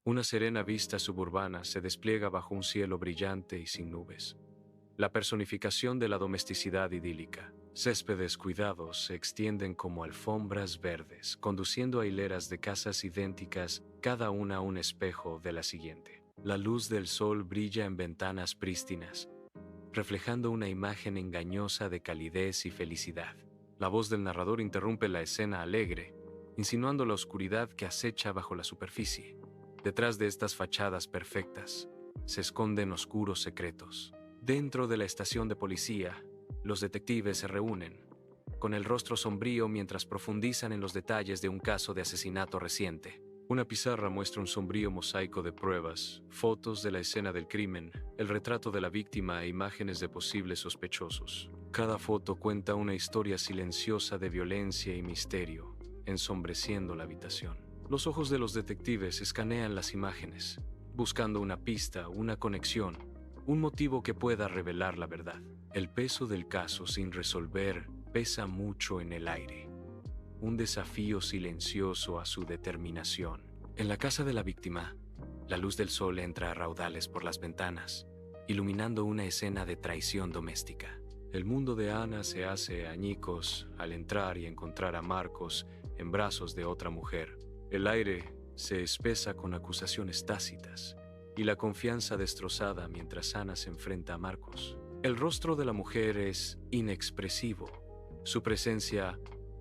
Una serena vista suburbana se despliega bajo un cielo brillante y sin nubes. La personificación de la domesticidad idílica. Céspedes cuidados se extienden como alfombras verdes, conduciendo a hileras de casas idénticas, cada una un espejo de la siguiente. La luz del sol brilla en ventanas prístinas, reflejando una imagen engañosa de calidez y felicidad. La voz del narrador interrumpe la escena alegre, insinuando la oscuridad que acecha bajo la superficie. Detrás de estas fachadas perfectas se esconden oscuros secretos. Dentro de la estación de policía, los detectives se reúnen, con el rostro sombrío mientras profundizan en los detalles de un caso de asesinato reciente. Una pizarra muestra un sombrío mosaico de pruebas, fotos de la escena del crimen, el retrato de la víctima e imágenes de posibles sospechosos. Cada foto cuenta una historia silenciosa de violencia y misterio, ensombreciendo la habitación. Los ojos de los detectives escanean las imágenes, buscando una pista, una conexión, un motivo que pueda revelar la verdad. El peso del caso sin resolver pesa mucho en el aire. Un desafío silencioso a su determinación. En la casa de la víctima, la luz del sol entra a raudales por las ventanas, iluminando una escena de traición doméstica. El mundo de Ana se hace añicos al entrar y encontrar a Marcos en brazos de otra mujer. El aire se espesa con acusaciones tácitas y la confianza destrozada mientras Ana se enfrenta a Marcos. El rostro de la mujer es inexpresivo, su presencia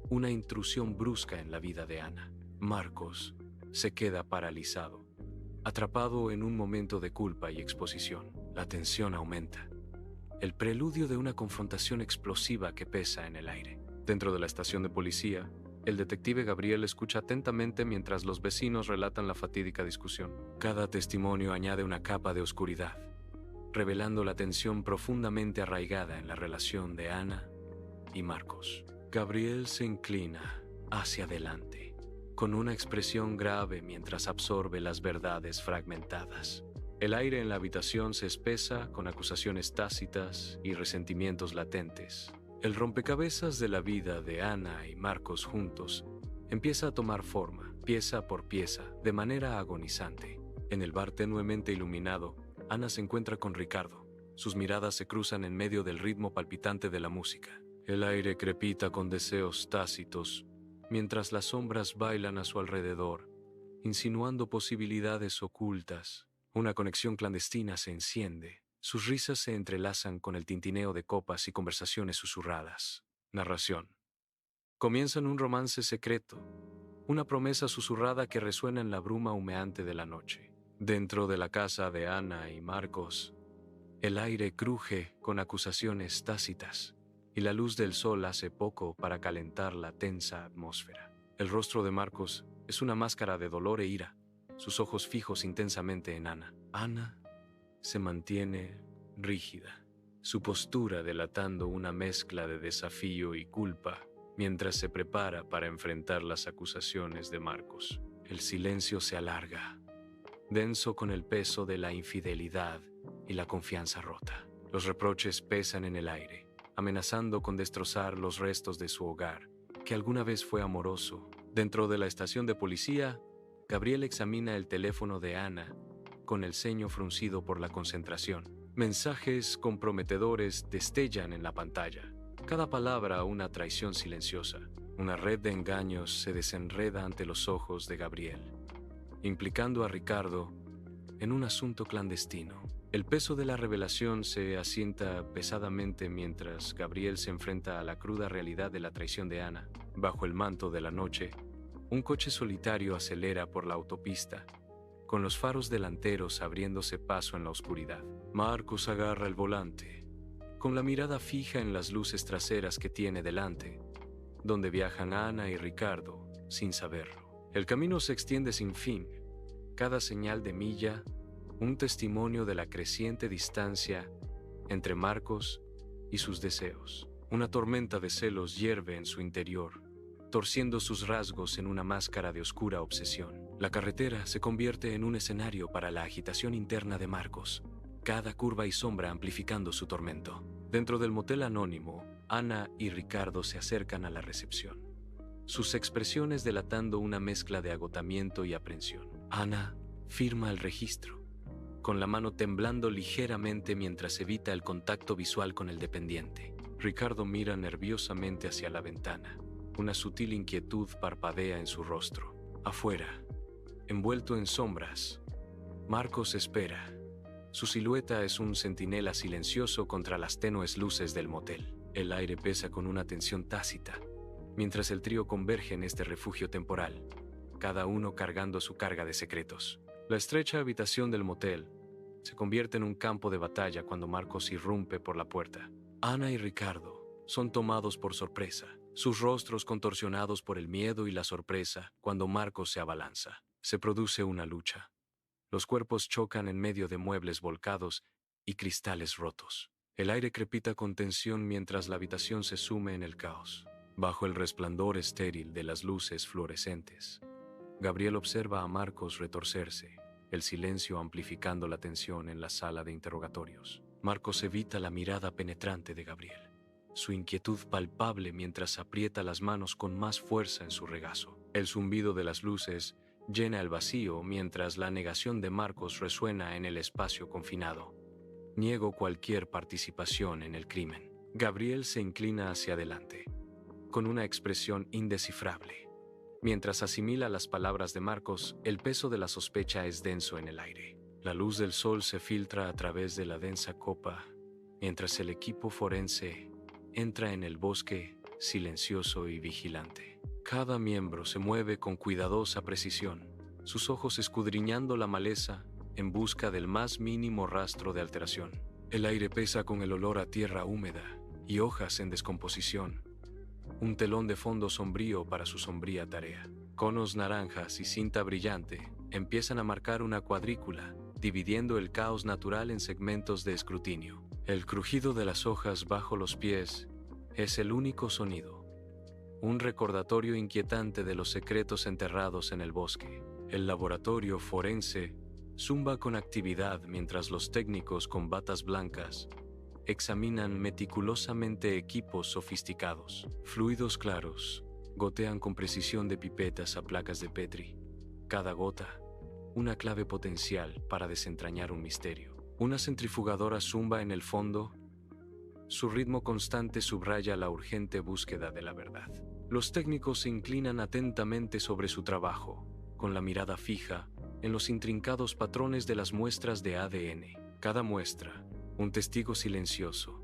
una intrusión brusca en la vida de Ana. Marcos se queda paralizado, atrapado en un momento de culpa y exposición. La tensión aumenta, el preludio de una confrontación explosiva que pesa en el aire. Dentro de la estación de policía, el detective Gabriel escucha atentamente mientras los vecinos relatan la fatídica discusión. Cada testimonio añade una capa de oscuridad, revelando la tensión profundamente arraigada en la relación de Ana y Marcos. Gabriel se inclina hacia adelante, con una expresión grave mientras absorbe las verdades fragmentadas. El aire en la habitación se espesa con acusaciones tácitas y resentimientos latentes. El rompecabezas de la vida de Ana y Marcos juntos empieza a tomar forma, pieza por pieza, de manera agonizante. En el bar tenuemente iluminado, Ana se encuentra con Ricardo. Sus miradas se cruzan en medio del ritmo palpitante de la música. El aire crepita con deseos tácitos, mientras las sombras bailan a su alrededor, insinuando posibilidades ocultas. Una conexión clandestina se enciende. Sus risas se entrelazan con el tintineo de copas y conversaciones susurradas. Narración. Comienzan un romance secreto, una promesa susurrada que resuena en la bruma humeante de la noche. Dentro de la casa de Ana y Marcos, el aire cruje con acusaciones tácitas, y la luz del sol hace poco para calentar la tensa atmósfera. El rostro de Marcos es una máscara de dolor e ira, sus ojos fijos intensamente en Ana. Ana se mantiene rígida, su postura delatando una mezcla de desafío y culpa, mientras se prepara para enfrentar las acusaciones de Marcos. El silencio se alarga, denso con el peso de la infidelidad y la confianza rota. Los reproches pesan en el aire, amenazando con destrozar los restos de su hogar, que alguna vez fue amoroso. Dentro de la estación de policía, Gabriel examina el teléfono de Ana, con el ceño fruncido por la concentración. Mensajes comprometedores destellan en la pantalla. Cada palabra una traición silenciosa. Una red de engaños se desenreda ante los ojos de Gabriel, implicando a Ricardo en un asunto clandestino. El peso de la revelación se asienta pesadamente mientras Gabriel se enfrenta a la cruda realidad de la traición de Ana. Bajo el manto de la noche, un coche solitario acelera por la autopista, con los faros delanteros abriéndose paso en la oscuridad. Marcos agarra el volante, con la mirada fija en las luces traseras que tiene delante, donde viajan Ana y Ricardo, sin saberlo. El camino se extiende sin fin, cada señal de milla, un testimonio de la creciente distancia entre Marcos y sus deseos. Una tormenta de celos hierve en su interior, torciendo sus rasgos en una máscara de oscura obsesión. La carretera se convierte en un escenario para la agitación interna de Marcos, cada curva y sombra amplificando su tormento. Dentro del motel anónimo, Ana y Ricardo se acercan a la recepción, sus expresiones delatando una mezcla de agotamiento y aprensión. Ana firma el registro, con la mano temblando ligeramente mientras evita el contacto visual con el dependiente. Ricardo mira nerviosamente hacia la ventana. Una sutil inquietud parpadea en su rostro. Afuera, envuelto en sombras, Marcos espera. Su silueta es un centinela silencioso contra las tenues luces del motel. El aire pesa con una tensión tácita, mientras el trío converge en este refugio temporal, cada uno cargando su carga de secretos. La estrecha habitación del motel se convierte en un campo de batalla cuando Marcos irrumpe por la puerta. Ana y Ricardo son tomados por sorpresa, sus rostros contorsionados por el miedo y la sorpresa cuando Marcos se abalanza. Se produce una lucha. Los cuerpos chocan en medio de muebles volcados y cristales rotos. El aire crepita con tensión mientras la habitación se sume en el caos. Bajo el resplandor estéril de las luces fluorescentes, Gabriel observa a Marcos retorcerse, el silencio amplificando la tensión en la sala de interrogatorios. Marcos evita la mirada penetrante de Gabriel, su inquietud palpable mientras aprieta las manos con más fuerza en su regazo. El zumbido de las luces llena el vacío mientras la negación de Marcos resuena en el espacio confinado. Niego cualquier participación en el crimen. Gabriel se inclina hacia adelante, con una expresión indescifrable. Mientras asimila las palabras de Marcos, el peso de la sospecha es denso en el aire. La luz del sol se filtra a través de la densa copa, mientras el equipo forense entra en el bosque silencioso y vigilante. Cada miembro se mueve con cuidadosa precisión, sus ojos escudriñando la maleza en busca del más mínimo rastro de alteración. El aire pesa con el olor a tierra húmeda y hojas en descomposición, un telón de fondo sombrío para su sombría tarea. Conos naranjas y cinta brillante empiezan a marcar una cuadrícula, dividiendo el caos natural en segmentos de escrutinio. El crujido de las hojas bajo los pies es el único sonido, un recordatorio inquietante de los secretos enterrados en el bosque. El laboratorio forense zumba con actividad mientras los técnicos con batas blancas examinan meticulosamente equipos sofisticados. Fluidos claros gotean con precisión de pipetas a placas de Petri. Cada gota, una clave potencial para desentrañar un misterio. Una centrifugadora zumba en el fondo. Su ritmo constante subraya la urgente búsqueda de la verdad. Los técnicos se inclinan atentamente sobre su trabajo, con la mirada fija en los intrincados patrones de las muestras de ADN. Cada muestra, un testigo silencioso,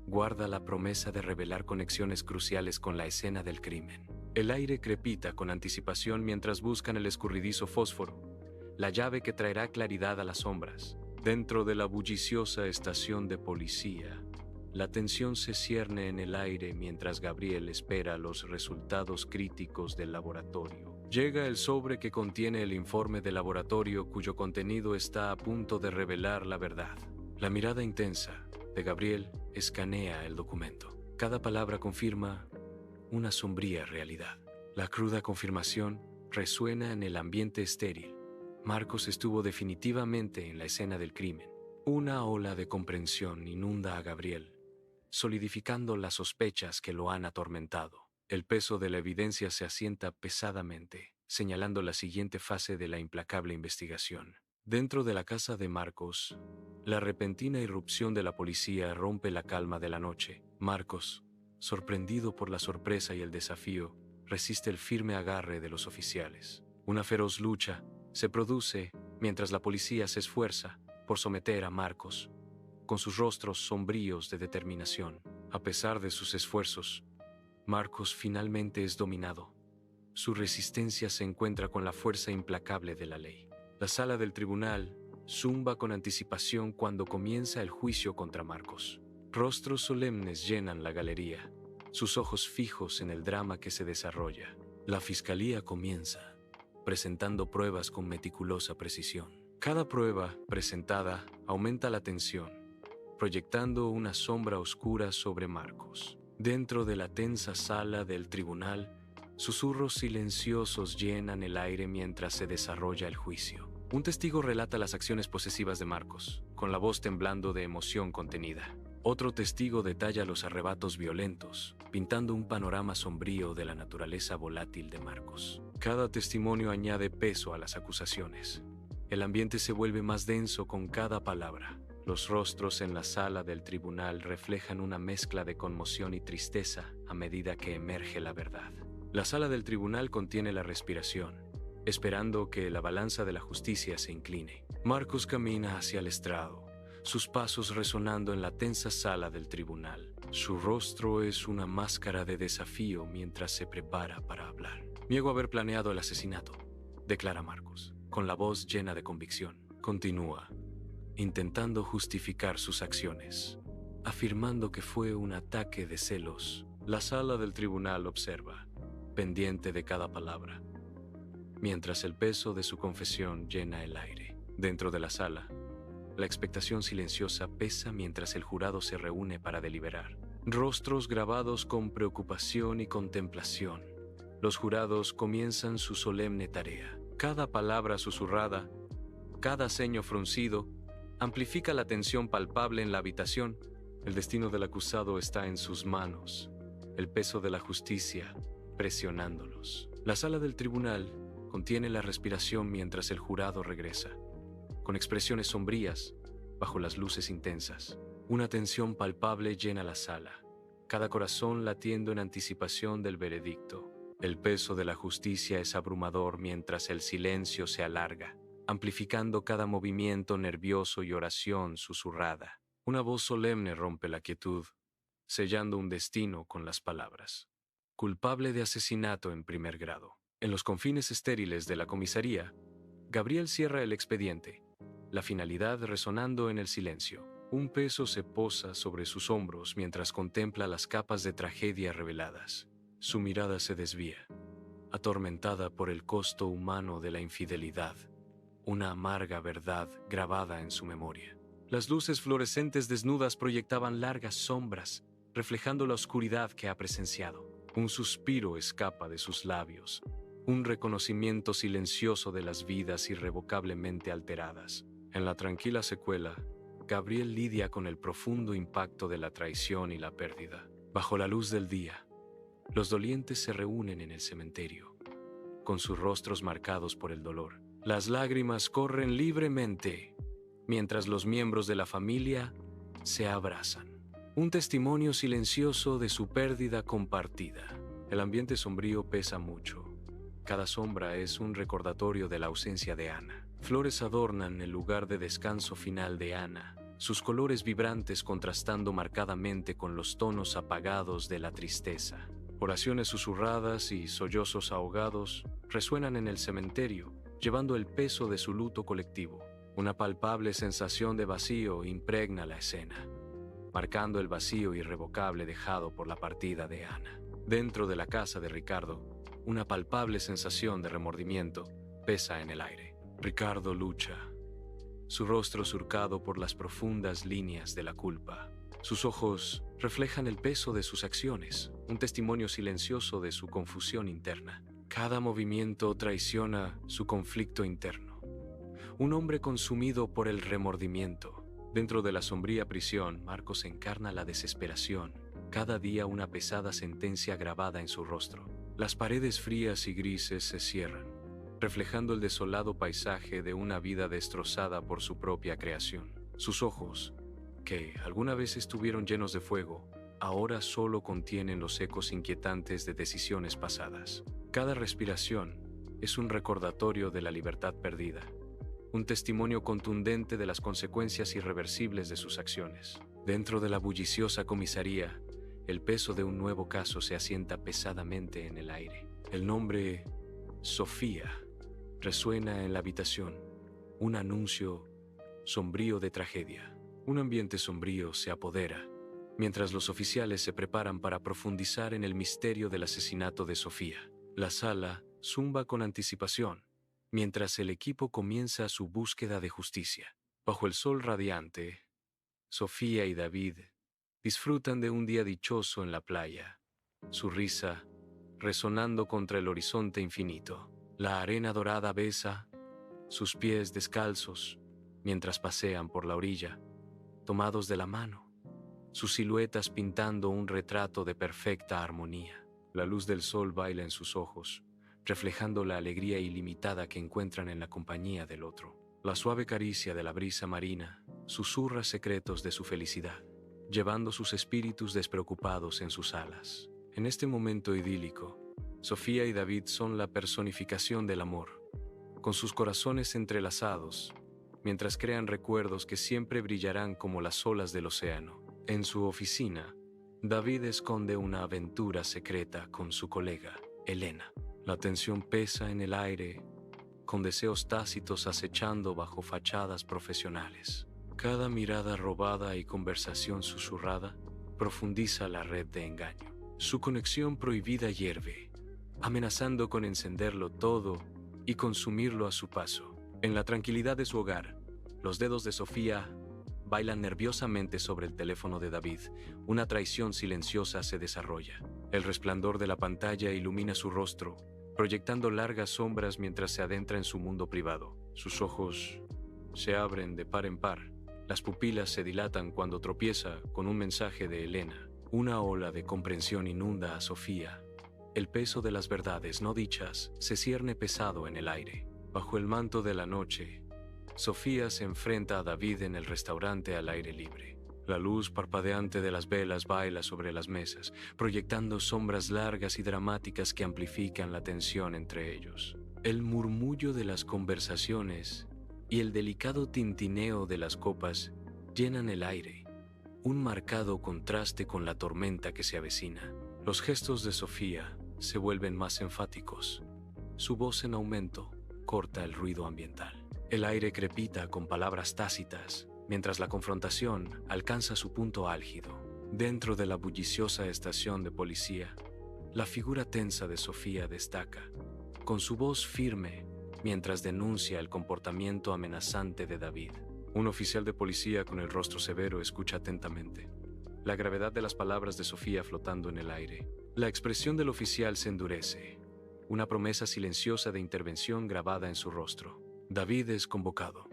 guarda la promesa de revelar conexiones cruciales con la escena del crimen. El aire crepita con anticipación mientras buscan el escurridizo fósforo, la llave que traerá claridad a las sombras. Dentro de la bulliciosa estación de policía, la tensión se cierne en el aire mientras Gabriel espera los resultados críticos del laboratorio. Llega el sobre que contiene el informe del laboratorio cuyo contenido está a punto de revelar la verdad. La mirada intensa de Gabriel escanea el documento. Cada palabra confirma una sombría realidad. La cruda confirmación resuena en el ambiente estéril. Marcos estuvo definitivamente en la escena del crimen. Una ola de comprensión inunda a Gabriel, solidificando las sospechas que lo han atormentado. El peso de la evidencia se asienta pesadamente, señalando la siguiente fase de la implacable investigación. Dentro de la casa de Marcos, la repentina irrupción de la policía rompe la calma de la noche. Marcos, sorprendido por la sorpresa y el desafío, resiste el firme agarre de los oficiales. Una feroz lucha se produce mientras la policía se esfuerza por someter a Marcos, con sus rostros sombríos de determinación. A pesar de sus esfuerzos, Marcos finalmente es dominado. Su resistencia se encuentra con la fuerza implacable de la ley. La sala del tribunal zumba con anticipación cuando comienza el juicio contra Marcos. Rostros solemnes llenan la galería, sus ojos fijos en el drama que se desarrolla. La fiscalía comienza, presentando pruebas con meticulosa precisión. Cada prueba presentada aumenta la tensión, proyectando una sombra oscura sobre Marcos. Dentro de la tensa sala del tribunal, susurros silenciosos llenan el aire mientras se desarrolla el juicio. Un testigo relata las acciones posesivas de Marcos, con la voz temblando de emoción contenida. Otro testigo detalla los arrebatos violentos, pintando un panorama sombrío de la naturaleza volátil de Marcos. Cada testimonio añade peso a las acusaciones, El ambiente se vuelve más denso con cada palabra. Los rostros en la sala del tribunal reflejan una mezcla de conmoción y tristeza a medida que emerge la verdad. La sala del tribunal contiene la respiración, esperando que la balanza de la justicia se incline. Marcus camina hacia el estrado, sus pasos resonando en la tensa sala del tribunal. Su rostro es una máscara de desafío mientras se prepara para hablar. Niego haber planeado el asesinato, declara Marcus, con la voz llena de convicción. Continúa, intentando justificar sus acciones, afirmando que fue un ataque de celos. La sala del tribunal observa, pendiente de cada palabra, mientras el peso de su confesión llena el aire. Dentro de la sala, la expectación silenciosa pesa mientras el jurado se reúne para deliberar. Rostros grabados con preocupación y contemplación. Los jurados comienzan su solemne tarea. Cada palabra susurrada, cada ceño fruncido, amplifica la tensión palpable en la habitación. El destino del acusado está en sus manos, el peso de la justicia presionándolos. La sala del tribunal contiene la respiración mientras el jurado regresa, con expresiones sombrías bajo las luces intensas. Una tensión palpable llena la sala, cada corazón latiendo en anticipación del veredicto. El peso de la justicia es abrumador mientras el silencio se alarga, amplificando cada movimiento nervioso y oración susurrada. Una voz solemne rompe la quietud, sellando un destino con las palabras: culpable de asesinato en primer grado. En los confines estériles de la comisaría, Gabriel cierra el expediente, la finalidad resonando en el silencio. Un peso se posa sobre sus hombros mientras contempla las capas de tragedia reveladas. Su mirada se desvía, atormentada por el costo humano de la infidelidad, una amarga verdad grabada en su memoria. Las luces fluorescentes desnudas proyectaban largas sombras, reflejando la oscuridad que ha presenciado. Un suspiro escapa de sus labios, un reconocimiento silencioso de las vidas irrevocablemente alteradas. En la tranquila secuela, Gabriel lidia con el profundo impacto de la traición y la pérdida. Bajo la luz del día, los dolientes se reúnen en el cementerio, con sus rostros marcados por el dolor. Las lágrimas corren libremente, mientras los miembros de la familia se abrazan. Un testimonio silencioso de su pérdida compartida. El ambiente sombrío pesa mucho. Cada sombra es un recordatorio de la ausencia de Ana. Flores adornan el lugar de descanso final de Ana, sus colores vibrantes contrastando marcadamente con los tonos apagados de la tristeza. Oraciones susurradas y sollozos ahogados resuenan en el cementerio, llevando el peso de su luto colectivo. Una palpable sensación de vacío impregna la escena, marcando el vacío irrevocable dejado por la partida de Ana. Dentro de la casa de Ricardo, una palpable sensación de remordimiento pesa en el aire. Ricardo lucha, su rostro surcado por las profundas líneas de la culpa. Sus ojos reflejan el peso de sus acciones, un testimonio silencioso de su confusión interna. Cada movimiento traiciona su conflicto interno. Un hombre consumido por el remordimiento. Dentro de la sombría prisión, Marcos encarna la desesperación, cada día una pesada sentencia grabada en su rostro. Las paredes frías y grises se cierran, reflejando el desolado paisaje de una vida destrozada por su propia creación. Sus ojos, que alguna vez estuvieron llenos de fuego, ahora solo contienen los ecos inquietantes de decisiones pasadas. Cada respiración es un recordatorio de la libertad perdida, un testimonio contundente de las consecuencias irreversibles de sus acciones. Dentro de la bulliciosa comisaría, el peso de un nuevo caso se asienta pesadamente en el aire. El nombre Sofía resuena en la habitación, un anuncio sombrío de tragedia. Un ambiente sombrío se apodera, mientras los oficiales se preparan para profundizar en el misterio del asesinato de Sofía. La sala zumba con anticipación, mientras el equipo comienza su búsqueda de justicia. Bajo el sol radiante, Sofía y David disfrutan de un día dichoso en la playa, su risa resonando contra el horizonte infinito. La arena dorada besa sus pies descalzos mientras pasean por la orilla, tomados de la mano, sus siluetas pintando un retrato de perfecta armonía. La luz del sol baila en sus ojos, reflejando la alegría ilimitada que encuentran en la compañía del otro. La suave caricia de la brisa marina susurra secretos de su felicidad, llevando sus espíritus despreocupados en sus alas. En este momento idílico, Sofía y David son la personificación del amor, con sus corazones entrelazados, mientras crean recuerdos que siempre brillarán como las olas del océano. En su oficina, David esconde una aventura secreta con su colega, Elena. La tensión pesa en el aire, con deseos tácitos acechando bajo fachadas profesionales. Cada mirada robada y conversación susurrada profundiza la red de engaño. Su conexión prohibida hierve, amenazando con encenderlo todo y consumirlo a su paso. En la tranquilidad de su hogar, los dedos de Sofía bailan nerviosamente sobre el teléfono de David. Una traición silenciosa se desarrolla. El resplandor de la pantalla ilumina su rostro, proyectando largas sombras mientras se adentra en su mundo privado. Sus ojos se abren de par en par. Las pupilas se dilatan cuando tropieza con un mensaje de Elena. Una ola de comprensión inunda a Sofía. El peso de las verdades no dichas se cierne pesado en el aire. Bajo el manto de la noche, Sofía se enfrenta a David en el restaurante al aire libre. La luz parpadeante de las velas baila sobre las mesas, proyectando sombras largas y dramáticas que amplifican la tensión entre ellos. El murmullo de las conversaciones y el delicado tintineo de las copas llenan el aire, un marcado contraste con la tormenta que se avecina. Los gestos de Sofía se vuelven más enfáticos. Su voz en aumento corta el ruido ambiental. El aire crepita con palabras tácitas, mientras la confrontación alcanza su punto álgido. Dentro de la bulliciosa estación de policía, la figura tensa de Sofía destaca, con su voz firme, mientras denuncia el comportamiento amenazante de David. Un oficial de policía con el rostro severo escucha atentamente, la gravedad de las palabras de Sofía flotando en el aire. La expresión del oficial se endurece, una promesa silenciosa de intervención grabada en su rostro. David es convocado.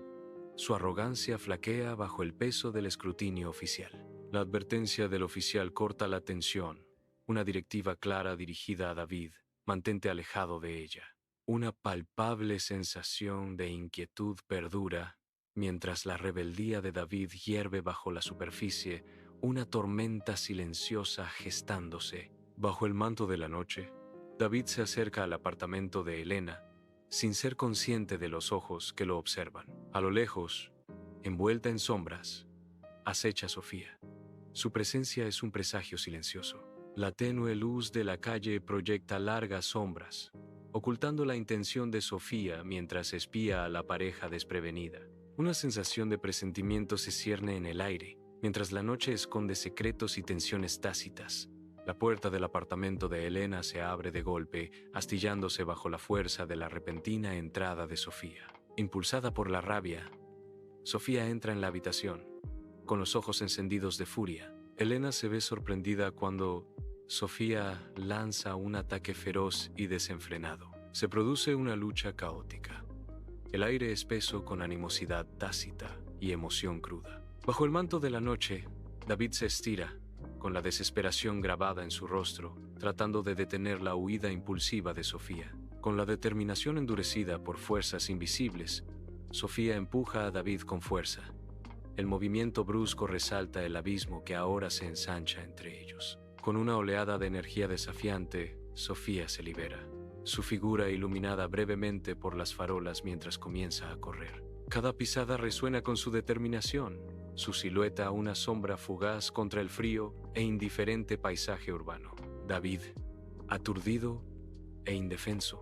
Su arrogancia flaquea bajo el peso del escrutinio oficial. La advertencia del oficial corta la tensión. Una directiva clara dirigida a David: mantente alejado de ella. Una palpable sensación de inquietud perdura, mientras la rebeldía de David hierve bajo la superficie, una tormenta silenciosa gestándose. Bajo el manto de la noche, David se acerca al apartamento de Elena, sin ser consciente de los ojos que lo observan. A lo lejos, envuelta en sombras, acecha Sofía. Su presencia es un presagio silencioso. La tenue luz de la calle proyecta largas sombras, ocultando la intención de Sofía mientras espía a la pareja desprevenida. Una sensación de presentimiento se cierne en el aire, mientras la noche esconde secretos y tensiones tácitas. La puerta del apartamento de Elena se abre de golpe, astillándose bajo la fuerza de la repentina entrada de Sofía. Impulsada por la rabia, Sofía entra en la habitación, con los ojos encendidos de furia. Elena se ve sorprendida cuando Sofía lanza un ataque feroz y desenfrenado. Se produce una lucha caótica. El aire espeso con animosidad tácita y emoción cruda. Bajo el manto de la noche, David se estira, con la desesperación grabada en su rostro, tratando de detener la huida impulsiva de Sofía. Con la determinación endurecida por fuerzas invisibles, Sofía empuja a David con fuerza. El movimiento brusco resalta el abismo que ahora se ensancha entre ellos. Con una oleada de energía desafiante, Sofía se libera, su figura iluminada brevemente por las farolas mientras comienza a correr. Cada pisada resuena con su determinación, su silueta una sombra fugaz contra el frío e indiferente paisaje urbano. David, aturdido e indefenso,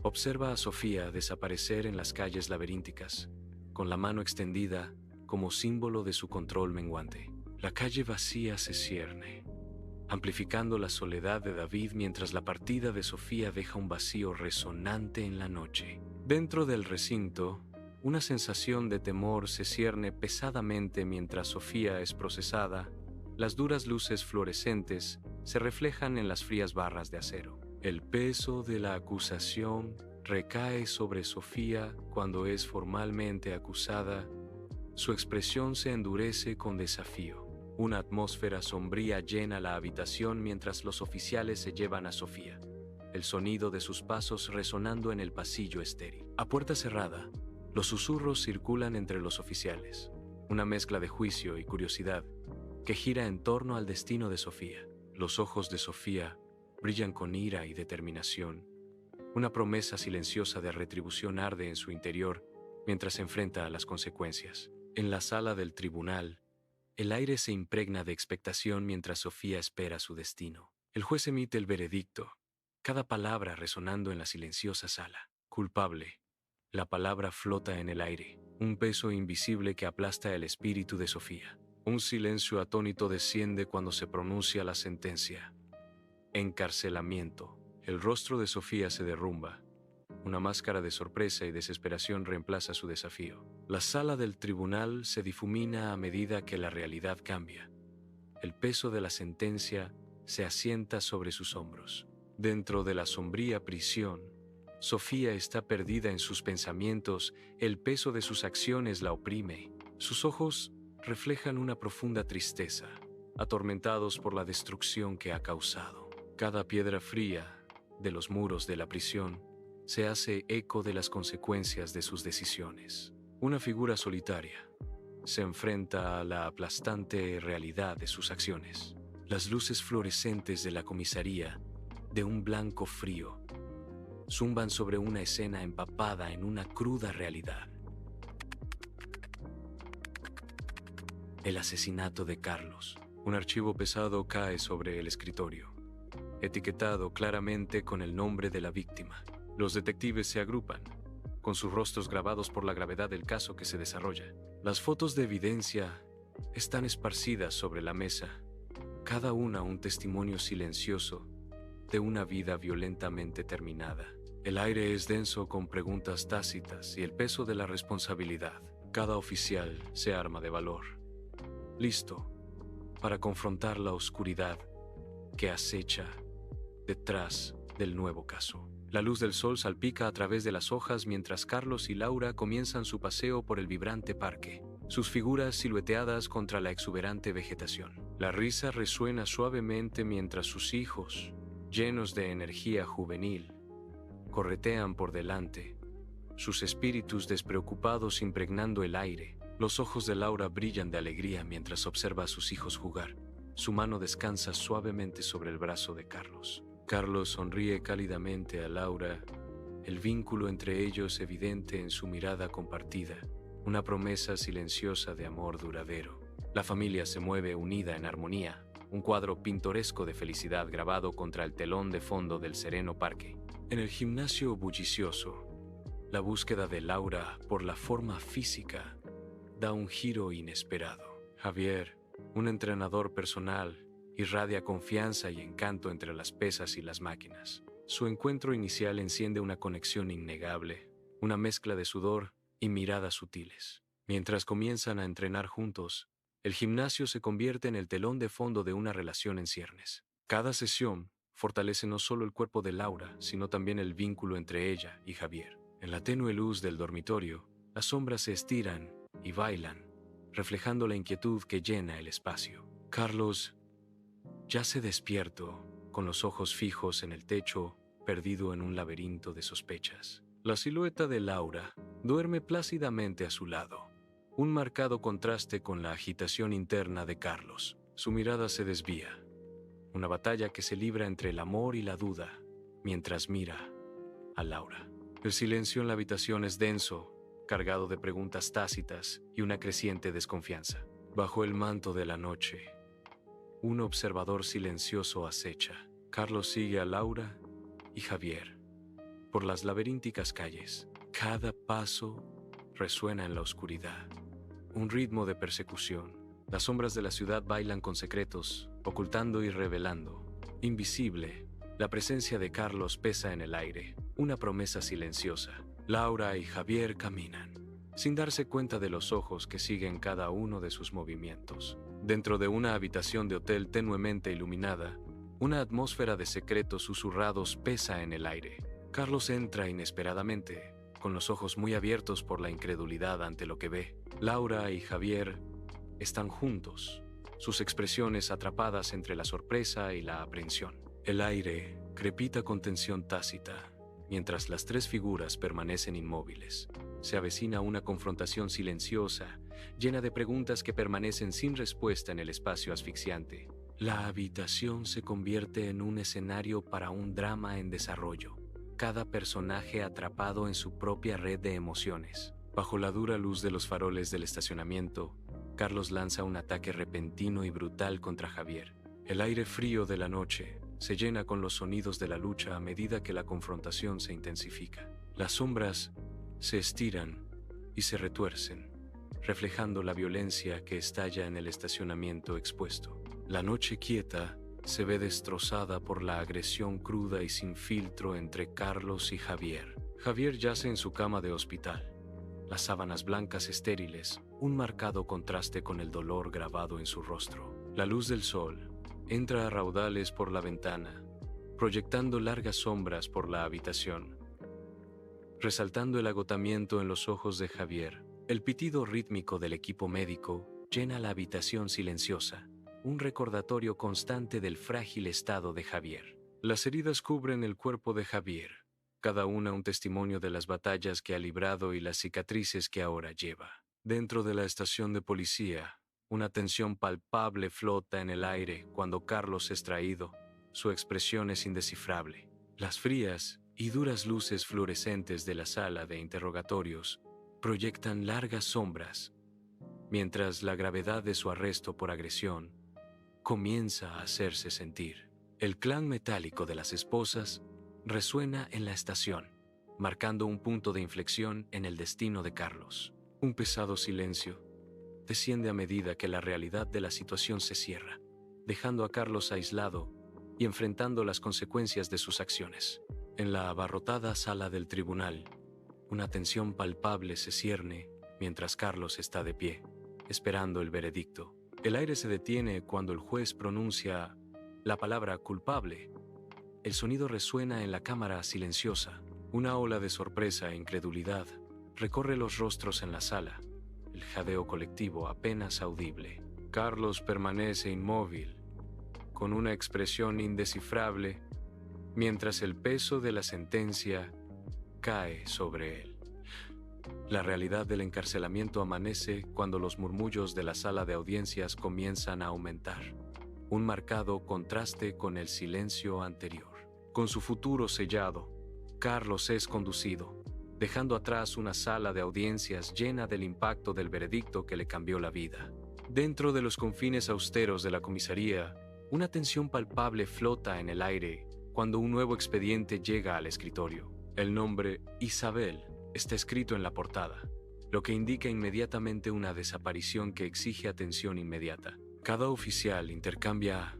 observa a Sofía desaparecer en las calles laberínticas, con la mano extendida como símbolo de su control menguante. La calle vacía se cierne, amplificando la soledad de David mientras la partida de Sofía deja un vacío resonante en la noche. Dentro del recinto, una sensación de temor se cierne pesadamente mientras Sofía es procesada. Las duras luces fluorescentes se reflejan en las frías barras de acero. El peso de la acusación recae sobre Sofía cuando es formalmente acusada. Su expresión se endurece con desafío. Una atmósfera sombría llena la habitación mientras los oficiales se llevan a Sofía, el sonido de sus pasos resonando en el pasillo estéril. A puerta cerrada, Los susurros circulan entre los oficiales, una mezcla de juicio y curiosidad que gira en torno al destino de Sofía. Los ojos de Sofía brillan con ira y determinación. Una promesa silenciosa de retribución arde en su interior mientras se enfrenta a las consecuencias. En la sala del tribunal, el aire se impregna de expectación mientras Sofía espera su destino. El juez emite el veredicto, cada palabra resonando en la silenciosa sala. Culpable. La palabra flota en el aire, un peso invisible que aplasta el espíritu de Sofía. Un silencio atónito desciende cuando se pronuncia la sentencia. Encarcelamiento. El rostro de Sofía se derrumba. Una máscara de sorpresa y desesperación reemplaza su desafío. La sala del tribunal se difumina a medida que la realidad cambia. El peso de la sentencia se asienta sobre sus hombros. Dentro de la sombría prisión, Sofía está perdida en sus pensamientos, el peso de sus acciones la oprime. Sus ojos reflejan una profunda tristeza, atormentados por la destrucción que ha causado. Cada piedra fría de los muros de la prisión se hace eco de las consecuencias de sus decisiones. Una figura solitaria se enfrenta a la aplastante realidad de sus acciones. Las luces fluorescentes de la comisaría, de un blanco frío, zumban sobre una escena empapada en una cruda realidad. El asesinato de Carlos. Un archivo pesado cae sobre el escritorio, etiquetado claramente con el nombre de la víctima. Los detectives se agrupan, con sus rostros grabados por la gravedad del caso que se desarrolla. Las fotos de evidencia están esparcidas sobre la mesa, cada una un testimonio silencioso de una vida violentamente terminada. El aire es denso con preguntas tácitas y el peso de la responsabilidad. Cada oficial se arma de valor, listo para confrontar la oscuridad que acecha detrás del nuevo caso. La luz del sol salpica a través de las hojas mientras Carlos y Laura comienzan su paseo por el vibrante parque, sus figuras silueteadas contra la exuberante vegetación. La risa resuena suavemente mientras sus hijos, llenos de energía juvenil, corretean por delante, sus espíritus despreocupados impregnando el aire. Los ojos de Laura brillan de alegría mientras observa a sus hijos jugar. Su mano descansa suavemente sobre el brazo de Carlos. Carlos sonríe cálidamente a Laura, el vínculo entre ellos evidente en su mirada compartida, una promesa silenciosa de amor duradero. La familia se mueve unida en armonía, un cuadro pintoresco de felicidad grabado contra el telón de fondo del sereno parque. En el gimnasio bullicioso, la búsqueda de Laura por la forma física da un giro inesperado. Javier, un entrenador personal, irradia confianza y encanto entre las pesas y las máquinas. Su encuentro inicial enciende una conexión innegable, una mezcla de sudor y miradas sutiles. Mientras comienzan a entrenar juntos, el gimnasio se convierte en el telón de fondo de una relación en ciernes. Cada sesión fortalece no solo el cuerpo de Laura, sino también el vínculo entre ella y Javier. En la tenue luz del dormitorio, las sombras se estiran y bailan, reflejando la inquietud que llena el espacio. Carlos yace despierto, con los ojos fijos en el techo, perdido en un laberinto de sospechas. La silueta de Laura duerme plácidamente a su lado, un marcado contraste con la agitación interna de Carlos. Su mirada se desvía, una batalla que se libra entre el amor y la duda, mientras mira a Laura. El silencio en la habitación es denso, cargado de preguntas tácitas y una creciente desconfianza. Bajo el manto de la noche, un observador silencioso acecha. Carlos sigue a Laura y Javier por las laberínticas calles. Cada paso resuena en la oscuridad, un ritmo de persecución. Las sombras de la ciudad bailan con secretos, ocultando y revelando. Invisible, la presencia de Carlos pesa en el aire, una promesa silenciosa. Laura y Javier caminan, sin darse cuenta de los ojos que siguen cada uno de sus movimientos. Dentro de una habitación de hotel tenuemente iluminada, una atmósfera de secretos susurrados pesa en el aire. Carlos entra inesperadamente, con los ojos muy abiertos por la incredulidad ante lo que ve. Laura y Javier están juntos, sus expresiones atrapadas entre la sorpresa y la aprensión. El aire crepita con tensión tácita, mientras las tres figuras permanecen inmóviles, Se avecina una confrontación silenciosa, llena de preguntas que permanecen sin respuesta en el espacio asfixiante. La habitación se convierte en un escenario para un drama en desarrollo, cada personaje atrapado en su propia red de emociones. Bajo la dura luz de los faroles del estacionamiento, Carlos lanza un ataque repentino y brutal contra Javier. El aire frío de la noche se llena con los sonidos de la lucha a medida que la confrontación se intensifica. Las sombras se estiran y se retuercen, reflejando la violencia que estalla en el estacionamiento expuesto. La noche quieta se ve destrozada por la agresión cruda y sin filtro entre Carlos y Javier. Javier yace en su cama de hospital, las sábanas blancas estériles, un marcado contraste con el dolor grabado en su rostro. La luz del sol entra a raudales por la ventana, proyectando largas sombras por la habitación, resaltando el agotamiento en los ojos de Javier. El pitido rítmico del equipo médico llena la habitación silenciosa, un recordatorio constante del frágil estado de Javier. Las heridas cubren el cuerpo de Javier, cada una un testimonio de las batallas que ha librado y las cicatrices que ahora lleva. Dentro de la estación de policía, una tensión palpable flota en el aire cuando Carlos es traído. Su expresión es indescifrable. Las frías y duras luces fluorescentes de la sala de interrogatorios proyectan largas sombras, mientras la gravedad de su arresto por agresión comienza a hacerse sentir. El clan metálico de las esposas resuena en la estación, marcando un punto de inflexión en el destino de Carlos. Un pesado silencio desciende a medida que la realidad de la situación se cierra, dejando a Carlos aislado y enfrentando las consecuencias de sus acciones. En la abarrotada sala del tribunal, una tensión palpable se cierne mientras Carlos está de pie, esperando el veredicto. El aire se detiene cuando el juez pronuncia la palabra culpable. El sonido resuena en la cámara silenciosa. Una ola de sorpresa e incredulidad recorre los rostros en la sala, el jadeo colectivo apenas audible. Carlos permanece inmóvil, con una expresión indescifrable, mientras el peso de la sentencia cae sobre él. La realidad del encarcelamiento amanece cuando los murmullos de la sala de audiencias comienzan a aumentar, un marcado contraste con el silencio anterior. Con su futuro sellado, Carlos es conducido, dejando atrás una sala de audiencias llena del impacto del veredicto que le cambió la vida. Dentro de los confines austeros de la comisaría, una tensión palpable flota en el aire cuando un nuevo expediente llega al escritorio. El nombre Isabel está escrito en la portada, lo que indica inmediatamente una desaparición que exige atención inmediata. Cada oficial intercambia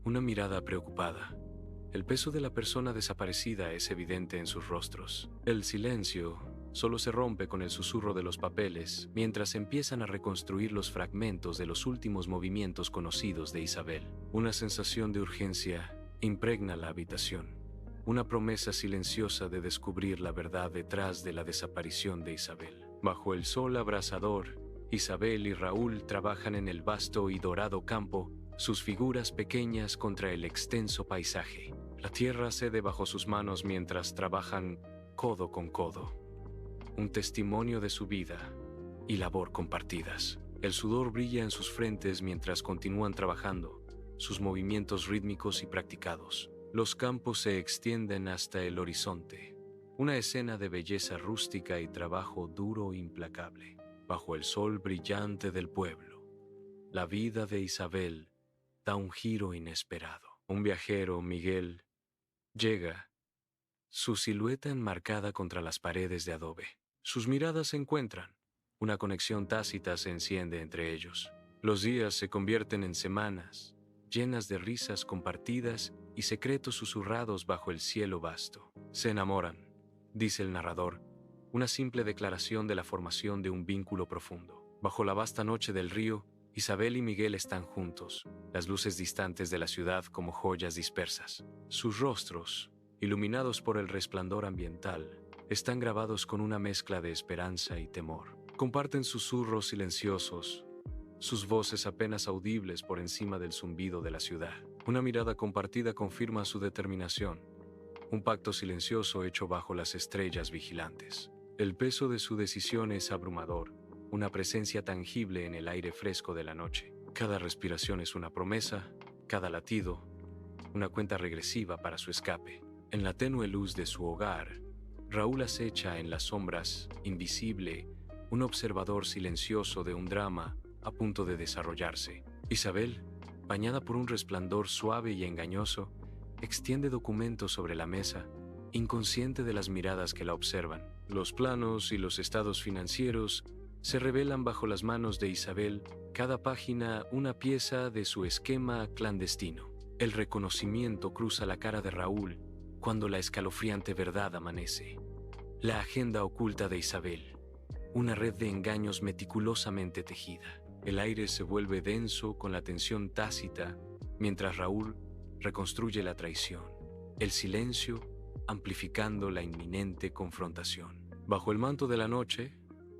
una mirada preocupada. El peso de la persona desaparecida es evidente en sus rostros. El silencio solo se rompe con el susurro de los papeles mientras empiezan a reconstruir los fragmentos de los últimos movimientos conocidos de Isabel. Una sensación de urgencia impregna la habitación, una promesa silenciosa de descubrir la verdad detrás de la desaparición de Isabel. Bajo el sol abrasador, Isabel y Raúl trabajan en el vasto y dorado campo, sus figuras pequeñas contra el extenso paisaje. La tierra cede bajo sus manos mientras trabajan codo con codo. Un testimonio de su vida y labor compartidas. El sudor brilla en sus frentes mientras continúan trabajando, sus movimientos rítmicos y practicados. Los campos se extienden hasta el horizonte, una escena de belleza rústica y trabajo duro e implacable. Bajo el sol brillante del pueblo, la vida de Isabel da un giro inesperado. Un viajero, Miguel, llega, su silueta enmarcada contra las paredes de adobe. Sus miradas se encuentran. Una conexión tácita se enciende entre ellos. Los días se convierten en semanas, llenas de risas compartidas y secretos susurrados bajo el cielo vasto. Se enamoran, dice el narrador, una simple declaración de la formación de un vínculo profundo. Bajo la vasta noche del río, Isabel y Miguel están juntos, las luces distantes de la ciudad como joyas dispersas. Sus rostros, iluminados por el resplandor ambiental, están grabados con una mezcla de esperanza y temor. Comparten susurros silenciosos, sus voces apenas audibles por encima del zumbido de la ciudad. Una mirada compartida confirma su determinación, un pacto silencioso hecho bajo las estrellas vigilantes. El peso de su decisión es abrumador, una presencia tangible en el aire fresco de la noche. Cada respiración es una promesa, cada latido, una cuenta regresiva para su escape. En la tenue luz de su hogar, Raúl acecha en las sombras, invisible, un observador silencioso de un drama a punto de desarrollarse. Isabel, bañada por un resplandor suave y engañoso, extiende documentos sobre la mesa, inconsciente de las miradas que la observan. Los planos y los estados financieros se revelan bajo las manos de Isabel, cada página una pieza de su esquema clandestino. El reconocimiento cruza la cara de Raúl cuando la escalofriante verdad amanece. La agenda oculta de Isabel, una red de engaños meticulosamente tejida. El aire se vuelve denso con la tensión tácita mientras Raúl reconstruye la traición. El silencio amplificando la inminente confrontación. Bajo el manto de la noche,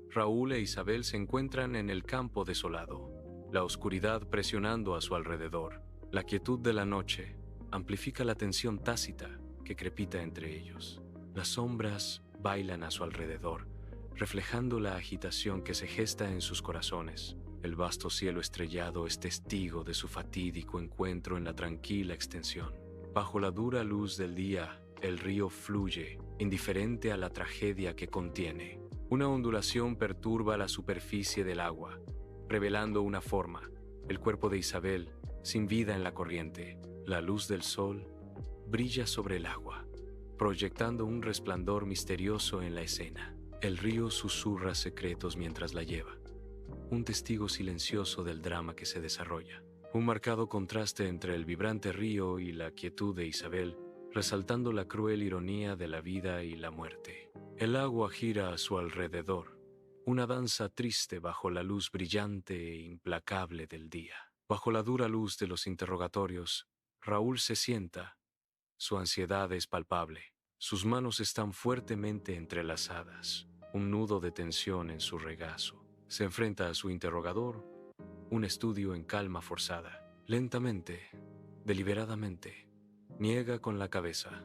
Raúl e Isabel se encuentran en el campo desolado, la oscuridad presionando a su alrededor. La quietud de la noche amplifica la tensión tácita que crepita entre ellos. Las sombras bailan a su alrededor, reflejando la agitación que se gesta en sus corazones. El vasto cielo estrellado es testigo de su fatídico encuentro en la tranquila extensión. Bajo la dura luz del día, el río fluye, indiferente a la tragedia que contiene. Una ondulación perturba la superficie del agua, revelando una forma, el cuerpo de Isabel, sin vida en la corriente. La luz del sol brilla sobre el agua, proyectando un resplandor misterioso en la escena. El río susurra secretos mientras la lleva, un testigo silencioso del drama que se desarrolla. Un marcado contraste entre el vibrante río y la quietud de Isabel, resaltando la cruel ironía de la vida y la muerte. El agua gira a su alrededor, una danza triste bajo la luz brillante e implacable del día. Bajo la dura luz de los interrogatorios, Raúl se sienta. Su ansiedad es palpable. Sus manos están fuertemente entrelazadas, un nudo de tensión en su regazo. Se enfrenta a su interrogador, un estudio en calma forzada. Lentamente, deliberadamente, niega con la cabeza,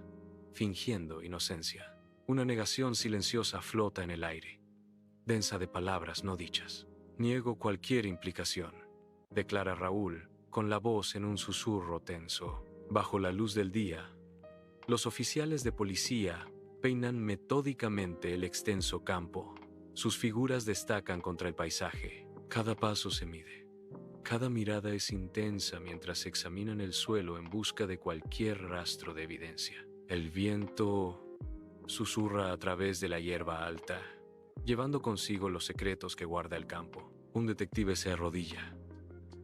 fingiendo inocencia. Una negación silenciosa flota en el aire, densa de palabras no dichas. Niego cualquier implicación, declara Raúl, con la voz en un susurro tenso. Bajo la luz del día, los oficiales de policía peinan metódicamente el extenso campo. Sus figuras destacan contra el paisaje. Cada paso se mide. Cada mirada es intensa mientras examinan el suelo en busca de cualquier rastro de evidencia. El viento susurra a través de la hierba alta, llevando consigo los secretos que guarda el campo. Un detective se arrodilla,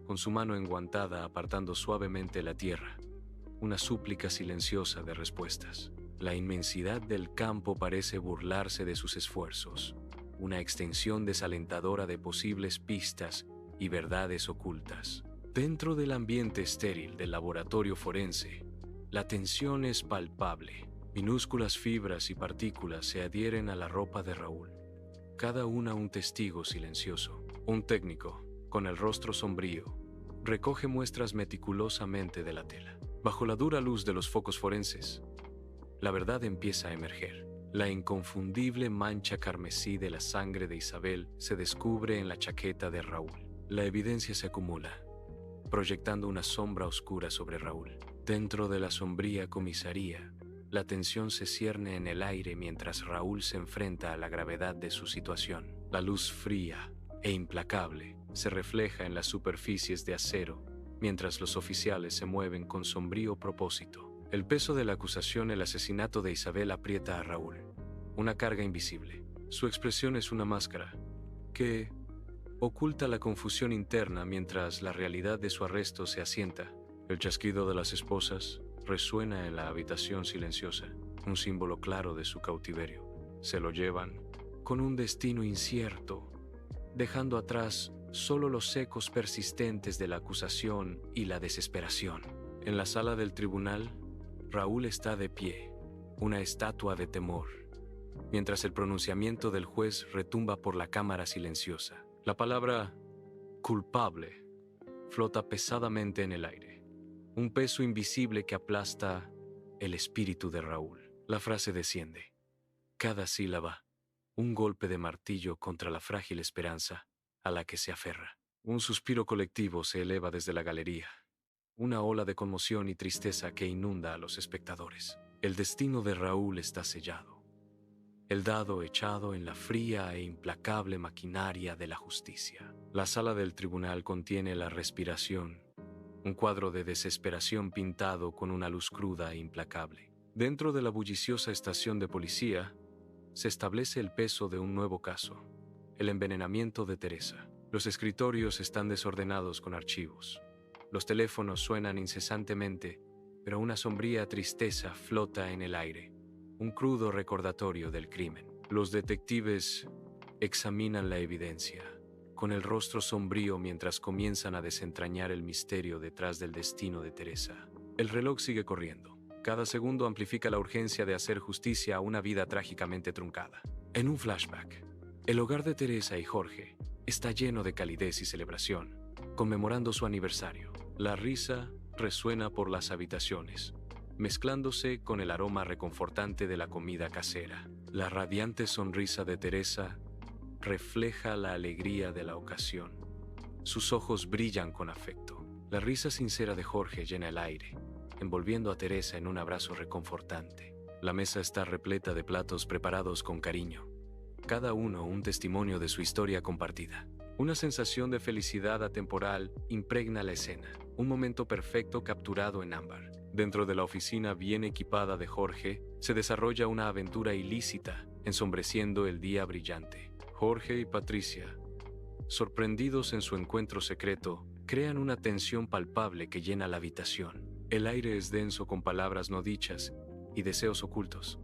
con su mano enguantada apartando suavemente la tierra, una súplica silenciosa de respuestas. La inmensidad del campo parece burlarse de sus esfuerzos, una extensión desalentadora de posibles pistas y verdades ocultas. Dentro del ambiente estéril del laboratorio forense, la tensión es palpable. Minúsculas fibras y partículas se adhieren a la ropa de Raúl, cada una un testigo silencioso. Un técnico, con el rostro sombrío, recoge muestras meticulosamente de la tela. Bajo la dura luz de los focos forenses, la verdad empieza a emerger. La inconfundible mancha carmesí de la sangre de Isabel se descubre en la chaqueta de Raúl. La evidencia se acumula, proyectando una sombra oscura sobre Raúl. Dentro de la sombría comisaría, la tensión se cierne en el aire mientras Raúl se enfrenta a la gravedad de su situación. La luz fría e implacable se refleja en las superficies de acero, mientras los oficiales se mueven con sombrío propósito. El peso de la acusación, el asesinato de Isabel, aprieta a Raúl, una carga invisible. Su expresión es una máscara que oculta la confusión interna mientras la realidad de su arresto se asienta. El chasquido de las esposas resuena en la habitación silenciosa, un símbolo claro de su cautiverio. Se lo llevan con un destino incierto, dejando atrás solo los ecos persistentes de la acusación y la desesperación. En la sala del tribunal, Raúl está de pie, una estatua de temor, mientras el pronunciamiento del juez retumba por la cámara silenciosa. La palabra culpable flota pesadamente en el aire, un peso invisible que aplasta el espíritu de Raúl. La frase desciende, cada sílaba un golpe de martillo contra la frágil esperanza a la que se aferra. Un suspiro colectivo se eleva desde la galería, una ola de conmoción y tristeza que inunda a los espectadores. El destino de Raúl está sellado, el dado echado en la fría e implacable maquinaria de la justicia. La sala del tribunal contiene la respiración, un cuadro de desesperación pintado con una luz cruda e implacable. Dentro de la bulliciosa estación de policía, se establece el peso de un nuevo caso, el envenenamiento de Teresa. Los escritorios están desordenados con archivos. Los teléfonos suenan incesantemente, pero una sombría tristeza flota en el aire, un crudo recordatorio del crimen. Los detectives examinan la evidencia, con el rostro sombrío mientras comienzan a desentrañar el misterio detrás del destino de Teresa. El reloj sigue corriendo. Cada segundo amplifica la urgencia de hacer justicia a una vida trágicamente truncada. En un flashback, el hogar de Teresa y Jorge está lleno de calidez y celebración, conmemorando su aniversario. La risa resuena por las habitaciones, mezclándose con el aroma reconfortante de la comida casera. La radiante sonrisa de Teresa refleja la alegría de la ocasión. Sus ojos brillan con afecto. La risa sincera de Jorge llena el aire, envolviendo a Teresa en un abrazo reconfortante. La mesa está repleta de platos preparados con cariño, cada uno un testimonio de su historia compartida. Una sensación de felicidad atemporal impregna la escena, un momento perfecto capturado en ámbar. Dentro de la oficina bien equipada de Jorge, se desarrolla una aventura ilícita, ensombreciendo el día brillante. Jorge y Patricia, sorprendidos en su encuentro secreto, crean una tensión palpable que llena la habitación. El aire es denso con palabras no dichas y deseos ocultos.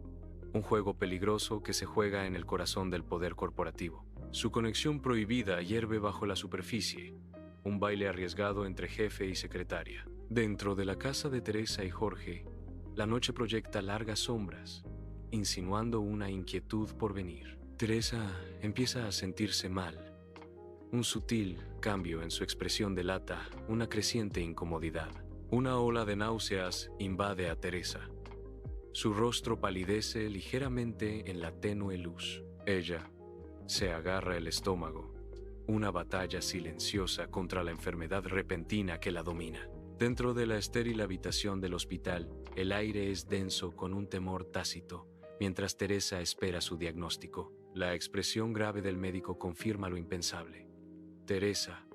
Un juego peligroso que se juega en el corazón del poder corporativo. Su conexión prohibida hierve bajo la superficie, un baile arriesgado entre jefe y secretaria. Dentro de la casa de Teresa y Jorge, la noche proyecta largas sombras, insinuando una inquietud por venir. Teresa empieza a sentirse mal. Un sutil cambio en su expresión delata una creciente incomodidad. Una ola de náuseas invade a Teresa. Su rostro palidece ligeramente en la tenue luz. Ella se agarra el estómago, una batalla silenciosa contra la enfermedad repentina que la domina. Dentro de la estéril habitación del hospital, el aire es denso con un temor tácito, mientras Teresa espera su diagnóstico. La expresión grave del médico confirma lo impensable. Teresa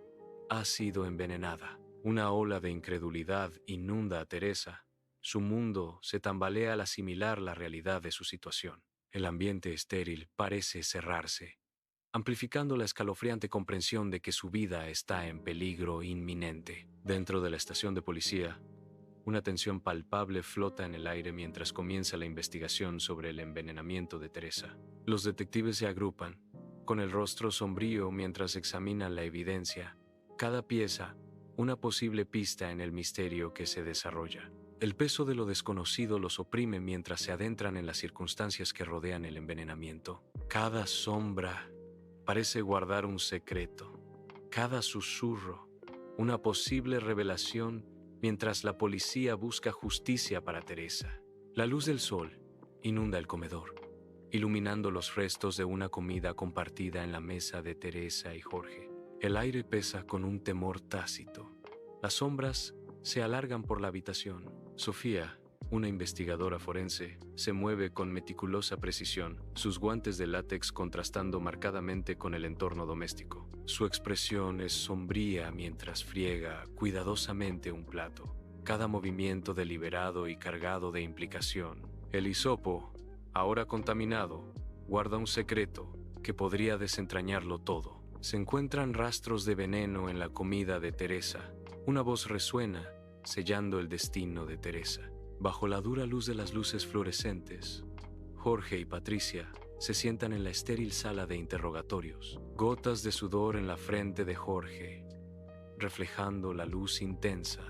ha sido envenenada. Una ola de incredulidad inunda a Teresa. Su mundo se tambalea al asimilar la realidad de su situación. El ambiente estéril parece cerrarse, amplificando la escalofriante comprensión de que su vida está en peligro inminente. Dentro de la estación de policía, una tensión palpable flota en el aire mientras comienza la investigación sobre el envenenamiento de Teresa. Los detectives se agrupan, con el rostro sombrío mientras examinan la evidencia, cada pieza una posible pista en el misterio que se desarrolla. El peso de lo desconocido los oprime mientras se adentran en las circunstancias que rodean el envenenamiento. Cada sombra parece guardar un secreto, cada susurro una posible revelación mientras la policía busca justicia para Teresa. La luz del sol inunda el comedor, iluminando los restos de una comida compartida en la mesa de Teresa y Jorge. El aire pesa con un temor tácito. Las sombras se alargan por la habitación. Sofía, una investigadora forense, se mueve con meticulosa precisión, sus guantes de látex contrastando marcadamente con el entorno doméstico. Su expresión es sombría mientras friega cuidadosamente un plato, cada movimiento deliberado y cargado de implicación. El hisopo, ahora contaminado, guarda un secreto que podría desentrañarlo todo. Se encuentran rastros de veneno en la comida de Teresa. Una voz resuena, sellando el destino de Teresa. Bajo la dura luz de las luces fluorescentes, Jorge y Patricia se sientan en la estéril sala de interrogatorios. Gotas de sudor en la frente de Jorge, reflejando la luz intensa,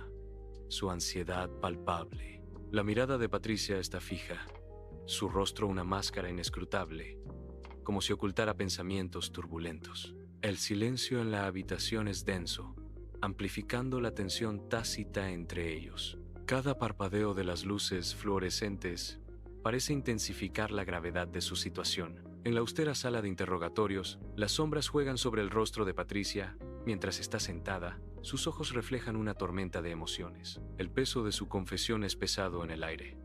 su ansiedad palpable. La mirada de Patricia está fija, su rostro una máscara inescrutable, como si ocultara pensamientos turbulentos. El silencio en la habitación es denso, amplificando la tensión tácita entre ellos. Cada parpadeo de las luces fluorescentes parece intensificar la gravedad de su situación. En la austera sala de interrogatorios, las sombras juegan sobre el rostro de Patricia. Mientras está sentada, sus ojos reflejan una tormenta de emociones. El peso de su confesión es pesado en el aire.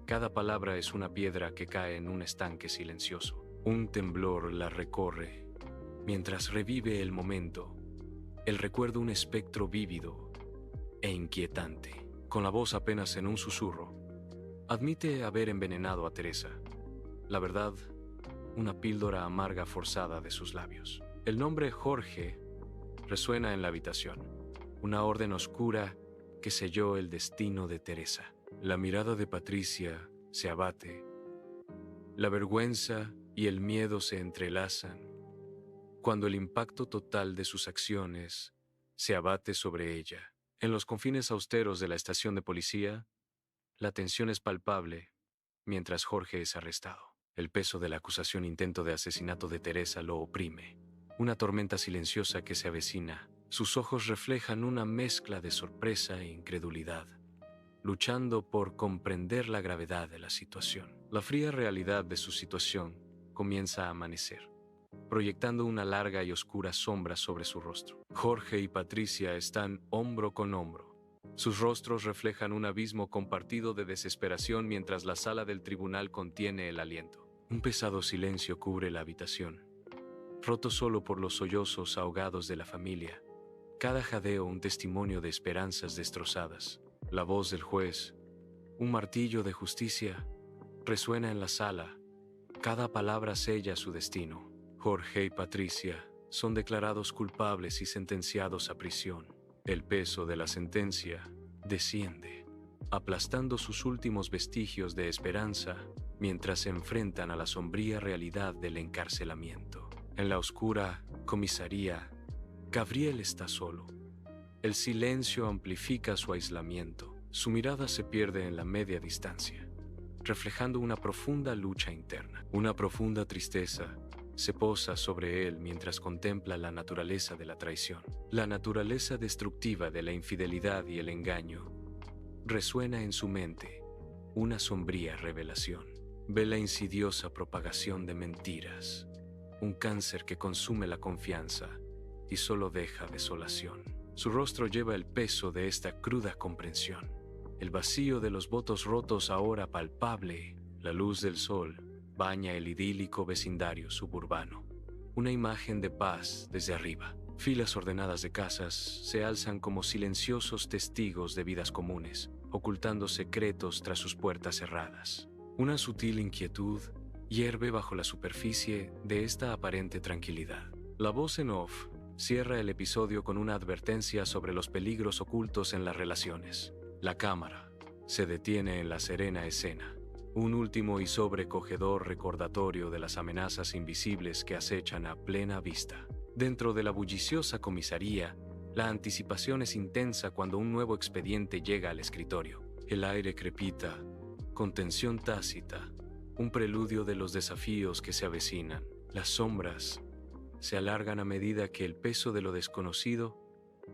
Cada palabra es una piedra que cae en un estanque silencioso. Un temblor la recorre. Mientras revive el momento, el recuerdo un espectro vívido e inquietante. Con la voz apenas en un susurro, admite haber envenenado a Teresa. La verdad, una píldora amarga forzada de sus labios. El nombre Jorge resuena en la habitación. Una orden oscura que selló el destino de Teresa. La mirada de Patricia se abate. La vergüenza y el miedo se entrelazan cuando el impacto total de sus acciones se abate sobre ella. En los confines austeros de la estación de policía, la tensión es palpable mientras Jorge es arrestado. El peso de la acusación intento de asesinato de Teresa lo oprime. Una tormenta silenciosa que se avecina. Sus ojos reflejan una mezcla de sorpresa e incredulidad, luchando por comprender la gravedad de la situación. La fría realidad de su situación comienza a amanecer, proyectando una larga y oscura sombra sobre su rostro. Jorge y Patricia están hombro con hombro. Sus rostros reflejan un abismo compartido de desesperación mientras la sala del tribunal contiene el aliento. Un pesado silencio cubre la habitación, roto solo por los sollozos ahogados de la familia. Cada jadeo un testimonio de esperanzas destrozadas. La voz del juez, un martillo de justicia, resuena en la sala. Cada palabra sella su destino. Jorge y Patricia son declarados culpables y sentenciados a prisión. El peso de la sentencia desciende, aplastando sus últimos vestigios de esperanza mientras se enfrentan a la sombría realidad del encarcelamiento. En la oscura comisaría, Gabriel está solo. El silencio amplifica su aislamiento. Su mirada se pierde en la media distancia, reflejando una profunda lucha interna. Una profunda tristeza se posa sobre él mientras contempla la naturaleza de la traición. La naturaleza destructiva de la infidelidad y el engaño resuena en su mente una sombría revelación. Ve la insidiosa propagación de mentiras, un cáncer que consume la confianza y solo deja desolación. Su rostro lleva el peso de esta cruda comprensión. El vacío de los votos rotos ahora palpable. La luz del sol baña el idílico vecindario suburbano. Una imagen de paz desde arriba. Filas ordenadas de casas se alzan como silenciosos testigos de vidas comunes, ocultando secretos tras sus puertas cerradas. Una sutil inquietud hierve bajo la superficie de esta aparente tranquilidad. La voz en off cierra el episodio con una advertencia sobre los peligros ocultos en las relaciones. La cámara se detiene en la serena escena. Un último y sobrecogedor recordatorio de las amenazas invisibles que acechan a plena vista. Dentro de la bulliciosa comisaría, la anticipación es intensa cuando un nuevo expediente llega al escritorio. El aire crepita, con tensión tácita, un preludio de los desafíos que se avecinan. Las sombras se alargan a medida que el peso de lo desconocido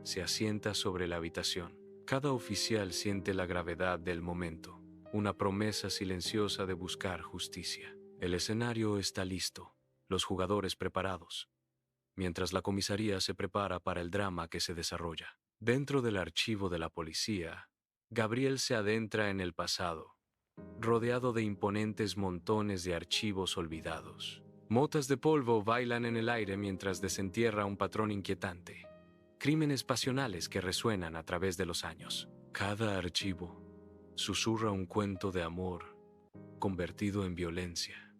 se asienta sobre la habitación. Cada oficial siente la gravedad del momento, una promesa silenciosa de buscar justicia. El escenario está listo, los jugadores preparados, mientras la comisaría se prepara para el drama que se desarrolla. Dentro del archivo de la policía, Gabriel se adentra en el pasado, rodeado de imponentes montones de archivos olvidados. Motas de polvo bailan en el aire mientras desentierra un patrón inquietante. Crímenes pasionales que resuenan a través de los años. Cada archivo susurra un cuento de amor convertido en violencia,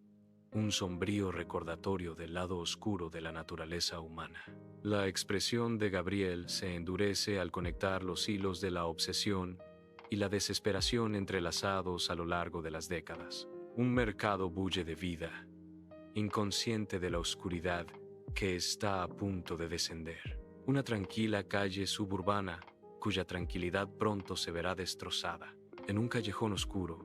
un sombrío recordatorio del lado oscuro de la naturaleza humana. La expresión de Gabriel se endurece al conectar los hilos de la obsesión y la desesperación entrelazados a lo largo de las décadas. Un mercado bulle de vida, inconsciente de la oscuridad que está a punto de descender. Una tranquila calle suburbana cuya tranquilidad pronto se verá destrozada. En un callejón oscuro,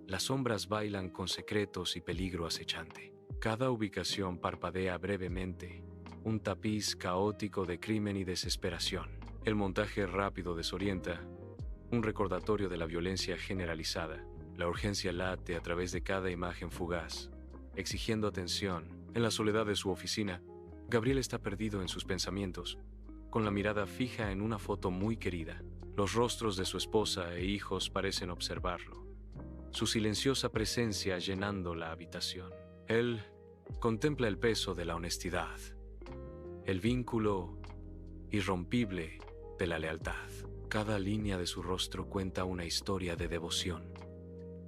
las sombras bailan con secretos y peligro acechante. Cada ubicación parpadea brevemente, un tapiz caótico de crimen y desesperación. El montaje rápido desorienta, un recordatorio de la violencia generalizada. La urgencia late a través de cada imagen fugaz, exigiendo atención. En la soledad de su oficina, Gabriel está perdido en sus pensamientos, con la mirada fija en una foto muy querida. Los rostros de su esposa e hijos parecen observarlo, su silenciosa presencia llenando la habitación. Él contempla el peso de la honestidad, el vínculo irrompible de la lealtad. Cada línea de su rostro cuenta una historia de devoción,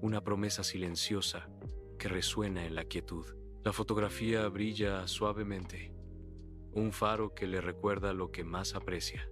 una promesa silenciosa que resuena en la quietud. La fotografía brilla suavemente, un faro que le recuerda lo que más aprecia.